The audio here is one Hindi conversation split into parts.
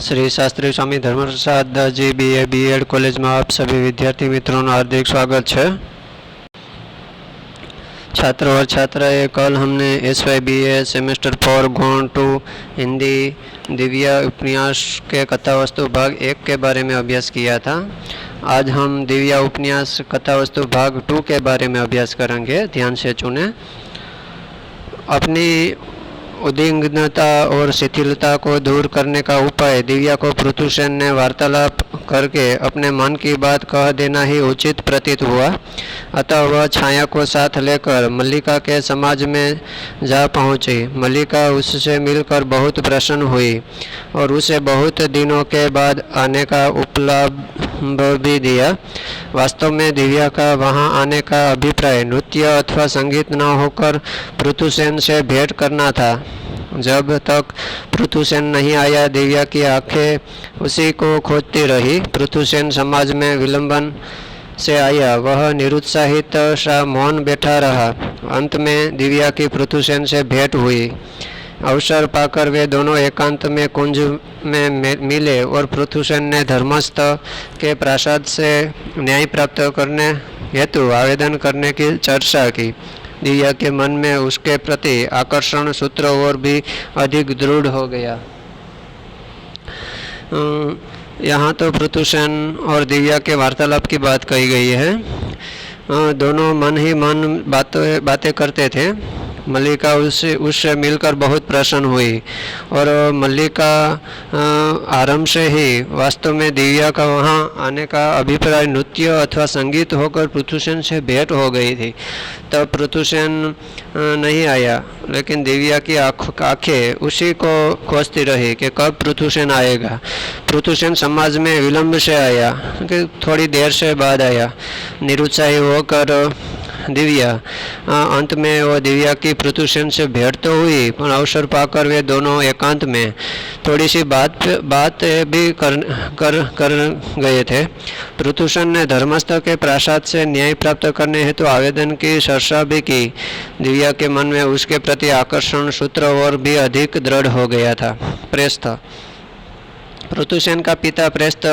श्री शास्त्री स्वामी धर्मप्रसाद जी BA कॉलेज में आप सभी विद्यार्थी मित्रों का हार्दिक स्वागत है। छात्र और छात्राएं, कल हमने SYBA सेमेस्टर 4 गौण 2 हिंदी दिव्या उपन्यास के कथा वस्तु भाग 1 के बारे में अभ्यास किया था। आज हम दिव्या उपन्यास कथा वस्तु भाग 2 के बारे में अभ्यास करेंगे। ध्यान से सुने। अपनी उद्विग्नता और शिथिलता को दूर करने का उपाय दिव्या को पृथुसेन ने वार्तालाप करके अपने मन की बात कह देना ही उचित प्रतीत हुआ। अतः वह छाया को साथ लेकर मल्लिका के समाज में जा पहुंची। मल्लिका उससे मिलकर बहुत प्रसन्न हुई और उसे बहुत दिनों के बाद आने का उपलाभ भी दिया। वास्तव में दिव्या का वहां आने का अभिप्राय नृत्य अथवा संगीत न होकर पृथुसेन से भेंट करना था। जब तक पृथुसेन नहीं आया, दिव्या की आंखें उसी को खोजती रही। पृथुसेन समाज में विलंबन से आया। वह निरुत्साहित सा मौन बैठा रहा। अंत में दिव्या की पृथुसेन से भेंट हुई। अवसर पाकर वे दोनों एकांत में कुंज में मिले और पृथुसेन ने धर्मस्थ के प्रासाद से न्याय प्राप्त करने हेतु आवेदन करने की चर्चा की। दिव्या के मन में उसके प्रति आकर्षण सूत्र और भी अधिक दृढ़ हो गया। यहाँ तो पृथुसेन और दिव्या के वार्तालाप की बात कही गई है। दोनों मन ही मन बातें करते थे। मल्लिका उससे मिलकर बहुत प्रसन्न हुई और मल्लिका आरंभ से ही वास्तव में दिव्या का वहाँ आने का अभिप्राय नृत्य अथवा संगीत होकर पृथुसेन से भेंट हो गई थी। तब पृथुसेन नहीं आया, लेकिन दिव्या की आंखें उसी को खोजती रही कि कब पृथुसेन आएगा। पृथुसेन समाज में विलंब से आया, कि थोड़ी देर से बाद आया। निरुत्साही होकर दिव्या अंत में वो दिव्या की पृथुसेन से भेंट तो हुई, पर अवसर पाकर वे दोनों एकांत में थोड़ी सी बात भी कर गए थे। पृथुसेन ने धर्मस्थ के प्रासाद से न्याय प्राप्त करने हेतु आवेदन की चर्चा भी की। दिव्या के मन में उसके प्रति आकर्षण सूत्र और भी अधिक दृढ़ हो गया था। प्रेस्थ पृथुसेन का पिता प्रेस्थ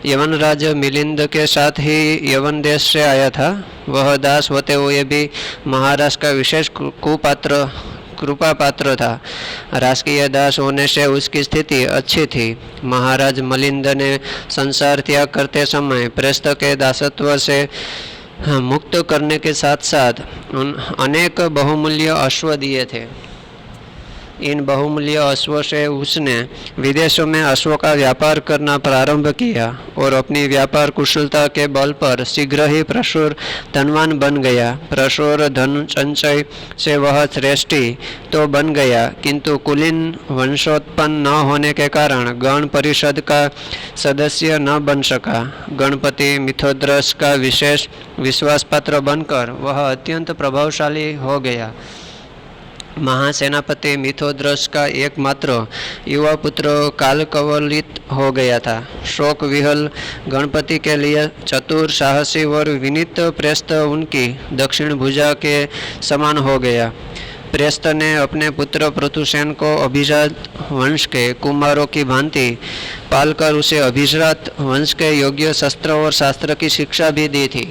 यवनराज मिलिंद के साथ ही यवन देश से आया था। वह दास होते हुए भी महाराज का विशेष कृपा पात्र था। राजकीय दास होने से उसकी स्थिति अच्छी थी। महाराज मिलिंद ने संसार त्याग करते समय प्रेस्थ के दासत्व से मुक्त करने के साथ साथ अनेक बहुमूल्य अश्व दिए थे। इन बहुमूल्य अश्वों से उसने विदेशों में अश्वों का व्यापार करना प्रारंभ किया और अपनी व्यापार कुशलता के बल पर शीघ्र ही प्रचुर धनवान बन गया। प्रचुर धन संचय से वह श्रेष्ठी तो बन गया, किंतु कुलीन वंशोत्पन्न न होने के कारण गण परिषद का सदस्य न बन सका। गणपति मिथोद्रस का विशेष विश्वास पात्र बनकर वह अत्यंत प्रभावशाली हो गया। महासेनापति मिथोद्रस का एकमात्र युवा पुत्र कालकवलित हो गया था। शोक विहल गणपति के लिए चतुर, साहसी और विनीत प्रेस्थ उनकी दक्षिण भुजा के समान हो गया। प्रेस्थ ने अपने पुत्र पृथुसेन को अभिजात वंश के कुमारों की भांति पालकर उसे अभिजात वंश के योग्य शस्त्र और शास्त्र की शिक्षा भी दी थी।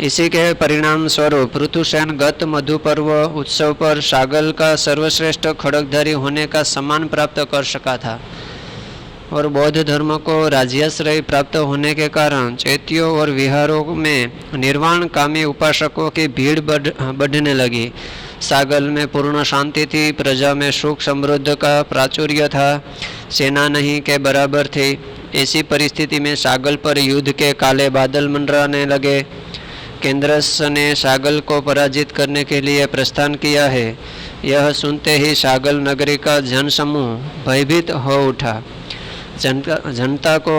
इसी के परिणाम स्वरूप पृथुसेन गत मधु पर्व उत्सव पर सागल का सर्वश्रेष्ठ खड्गधारी होने का सम्मान प्राप्त कर सका था और बौद्ध धर्म को राज्याश्रय प्राप्त होने के कारण चैत्यों और विहारों में निर्वाण कामी उपासकों की भीड़ बढ़ने लगी। सागल में पूर्ण शांति थी। प्रजा में सुख समृद्ध का प्राचुर्य था। सेना नहीं के बराबर थी। ऐसी परिस्थिति में सागल पर युद्ध के काले बादल मंडराने लगे। केंद्रस ने सागल को पराजित करने के लिए प्रस्थान किया है। यह सुनते ही सागल नगरी का जनसमूह भयभीत हो उठा। जनता को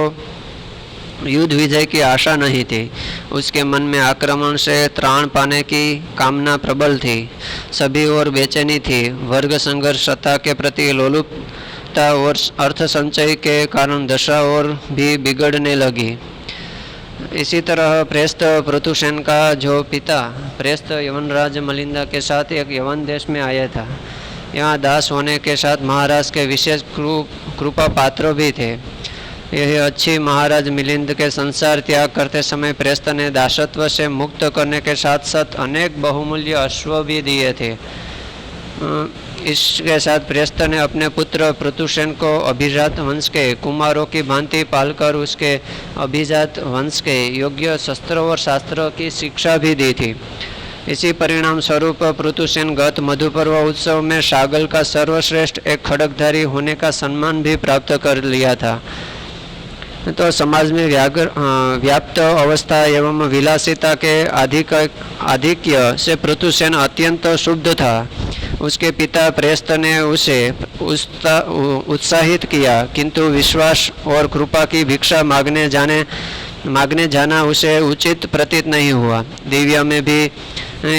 युद्ध विजय की आशा नहीं थी। उसके मन में आक्रमण से त्राण पाने की कामना प्रबल थी। सभी ओर बेचैनी थी। वर्ग संघर्ष, सत्ता के प्रति लोलुपता और अर्थ संचय के कारण दशा और भी बिगड़ने लगी। इसी तरह प्रेस्थ पृथुसेन का जो पिता प्रेस्थ यवनराज मिलिंद के साथ एक यवन देश में आया था। यहाँ दास होने के साथ महाराज के विशेष कृपा पात्र भी थे। यह अच्छी महाराज मिलिंद के संसार त्याग करते समय प्रेस्त ने दासत्व से मुक्त करने के साथ साथ अनेक बहुमूल्य अश्व भी दिए थे। इसके साथ प्रेस्त ने अपने पुत्र पृथुसेन को अभिजात वंश के कुमारों की भांति पालकर उसके अभिजात वंश के योग्य शस्त्र और शास्त्र की शिक्षा भी दी थी। इसी परिणाम स्वरूप पृथुसेन गत मधुपर्व उत्सव में सागल का सर्वश्रेष्ठ एक खड़गधारी होने का सम्मान भी प्राप्त कर लिया था। तो समाज में व्याप्त अवस्था एवं विलासिता के आधिक्य से पृथुसेन अत्यंत शुद्ध था। उसके पिता प्रेस्त ने उसे उत्साहित किया, किंतु विश्वास और कृपा की भिक्षा मांगने जाना उसे उचित प्रतीत नहीं हुआ। दिव्या में भी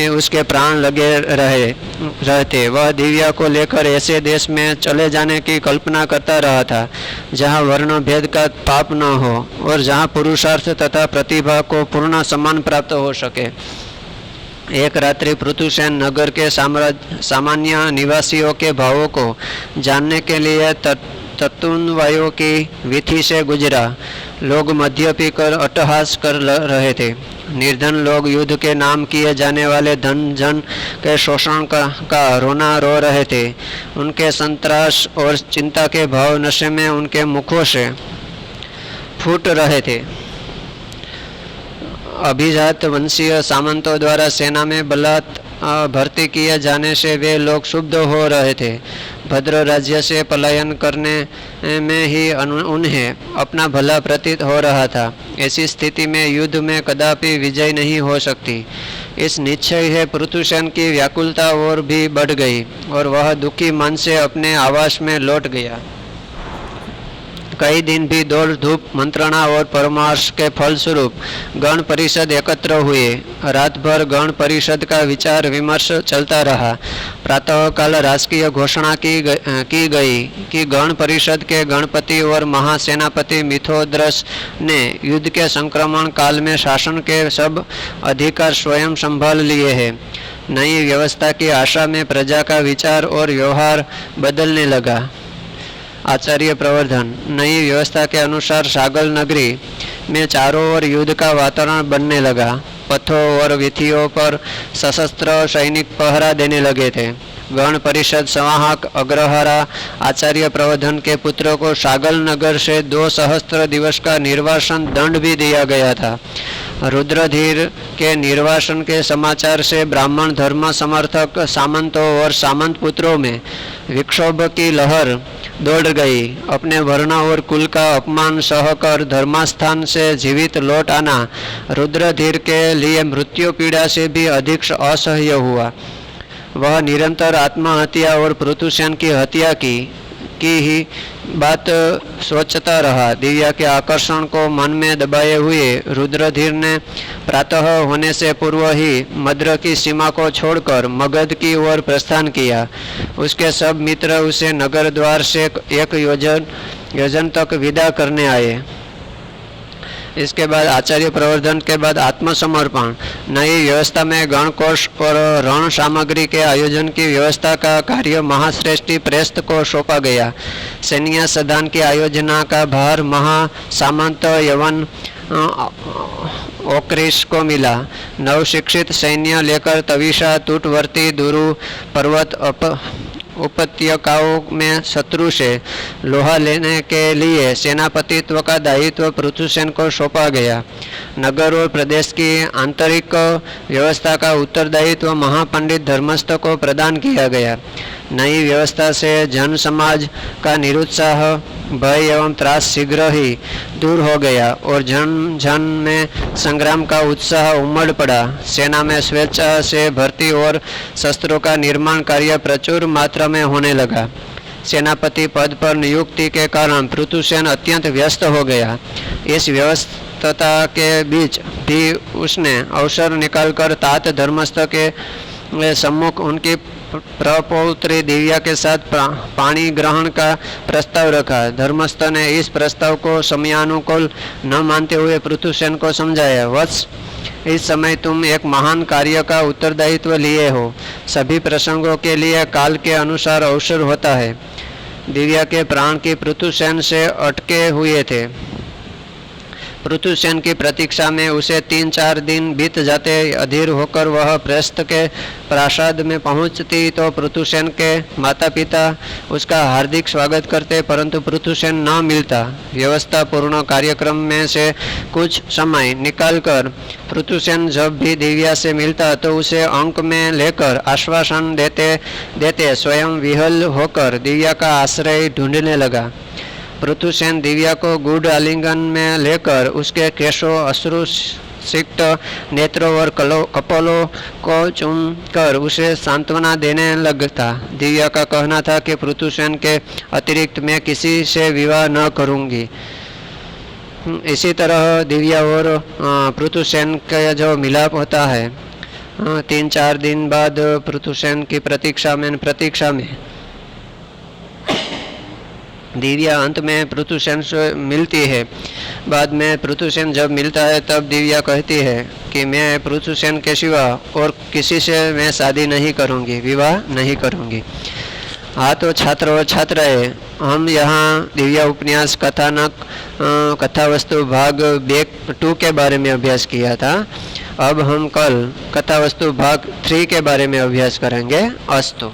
उसके प्राण लगे रहते। वह दिव्या को लेकर ऐसे देश में चले जाने की कल्पना करता रहा था जहाँ वर्ण भेद का पाप न हो और जहाँ पुरुषार्थ तथा प्रतिभा को पूर्ण सम्मान प्राप्त हो सके। एक रात्रि पृथुसेन नगर के सामान्य निवासियों के भावों को जानने के लिए तत्ववायों की वीथी से गुजरा। लोग मद्य पीकर अट्टहास कर रहे थे। निर्धन लोग युद्ध के नाम किए जाने वाले धन के शोषण का रोना रो रहे थे। उनके संतरास और चिंता के भाव नशे में उनके मुखों से फूट रहे थे। अभिजात वंशीय सामंतों द्वारा सेना में बलात् भर्ती किए जाने से वे लोग शुद्ध हो रहे थे। भद्र राज्य से पलायन करने में ही उन्हें अपना भला प्रतीत हो रहा था। ऐसी स्थिति में युद्ध में कदापि विजय नहीं हो सकती। इस निश्चय है पृथुसेन की व्याकुलता और भी बढ़ गई और वह दुखी मन से अपने आवास में लौट गया। कई दिन भी दौड़ धूप मंत्रणा और परामर्श के फलस्वरूप गण परिषद एकत्र हुए। रात भर गण परिषद का विचार विमर्श चलता रहा। प्रातःकाल राजकीय घोषणा की गई कि गण परिषद के गणपति और महासेनापति मिथोद्रस ने युद्ध के संक्रमण काल में शासन के सब अधिकार स्वयं संभाल लिए हैं। नई व्यवस्था की आशा में प्रजा का विचार और व्यवहार बदलने लगा। आचार्य प्रवर्धन। नई व्यवस्था के अनुसार सागल नगरी में चारों ओर युद्ध का वातावरण बनने लगा। पथों और वीथियों पर सशस्त्र सैनिक पहरा देने लगे थे। गण परिषद संवाहक अग्रहारा आचार्य प्रवर्धन के पुत्र को सागल नगर से 2 सहस्त्र दिवस का निर्वासन दंड भी दिया गया था। रुद्रधीर के निर्वासन के समाचार से ब्राह्मण धर्म समर्थक सामंतों और सामंत पुत्रों में विक्षोभ की लहर दौड़ गई। अपने वर्ण और कुल का अपमान सहकर धर्मस्थान से जीवित लौट आना रुद्रधीर के लिए मृत्यु पीड़ा से भी अधिक असह्य हुआ। वह निरंतर आत्महत्या और पृथुसेन की हत्या की ही बात सोचता रहा। दिव्या के आकर्षण को मन में दबाए हुए रुद्रधीर ने प्रातः होने से पूर्व ही मद्र की सीमा को छोड़कर मगध की ओर प्रस्थान किया। उसके सब मित्र उसे नगर द्वार से एक योजन तक विदा करने आए। इसके बाद आचार्य प्रवर्धन के बाद आत्मसमर्पण। नई व्यवस्था में गणकोष और रण सामग्री के आयोजन की व्यवस्था का कार्य महाश्रेष्ठी प्रेस्त को सौंपा गया। सैन्य सदान की आयोजना का भार महासामंत यवन ओक्रिश को मिला। नवशिक्षित सैन्य लेकर तविषा तूटवर्ती दुरु पर्वत उपत्यकाओं में शत्रु से लोहा लेने के लिए सेनापतित्व का दायित्व पृथुसेन को सौंपा गया। नगर और प्रदेश की आंतरिक व्यवस्था का उत्तरदायित्व महापंडित धर्मस्थ को प्रदान किया गया। नई व्यवस्था से जन समाज का निरुत्साह भय एवं त्रास शीघ्र ही दूर हो गया और जन में संग्राम का उत्साह उमड़ पड़ा। सेना में स्वेच्छा से भर्ती और शस्त्रों का निर्माण कार्य प्रचुर मात्रा में होने लगा। सेनापति पद पर नियुक्ति के कारण पृथुसेन अत्यंत व्यस्त हो गया। इस व्यस्तता के बीच भी उसने अवसर निकालकर तात धर्मस्थ के सम्मुख उनकी प्रपौत्री दिव्या के साथ पानी ग्रहण का प्रस्ताव रखा। धर्मस्थ ने इस प्रस्ताव को समयानुकूल न मानते हुए पृथुसेन को समझाया। वत्स, इस समय तुम एक महान कार्य का उत्तरदायित्व लिए हो। सभी प्रसंगों के लिए काल के अनुसार अवसर होता है। दिव्या के प्राण की पृथुसेन से अटके हुए थे। पृथुसेन की प्रतीक्षा में उसे 3-4 दिन बीत जाते। अधीर होकर वह प्रस्थ के प्रासाद में पहुंचती तो पृथुसेन के माता पिता उसका हार्दिक स्वागत करते, परंतु पृथुसेन न मिलता। व्यवस्था पूर्ण कार्यक्रम में से कुछ समय निकालकर पृथुसेन जब भी दिव्या से मिलता तो उसे अंक में लेकर आश्वासन देते स्वयं विहल होकर दिव्या का आश्रय ढूंढने लगा। पृथुसेन दिव्या को गूढ़ आलिंगन में लेकर उसके केशों, अश्रु सिक्त नेत्रों और कपोलों को चूमकर उसे सांत्वना देने लगता। दिव्या का कहना था कि पृथुसेन के अतिरिक्त मैं किसी से विवाह न करूंगी। इसी तरह दिव्या और पृथुसेन का जो मिलाप होता है 3-4 दिन बाद पृथुसेन की प्रतीक्षा में दिव्या अंत में पृथुसेन से मिलती है। बाद में पृथुसेन जब मिलता है तब दिव्या कहती है कि मैं पृथुसेन के सिवा और किसी से मैं शादी नहीं करूंगी, विवाह नहीं करूंगी। हाँ तो छात्र और छात्राएं, हम यहाँ दिव्या उपन्यास कथानक कथा वस्तु भाग 2 के बारे में अभ्यास किया था। अब हम कल कथा वस्तु भाग 3 के बारे में अभ्यास करेंगे। अस्तु।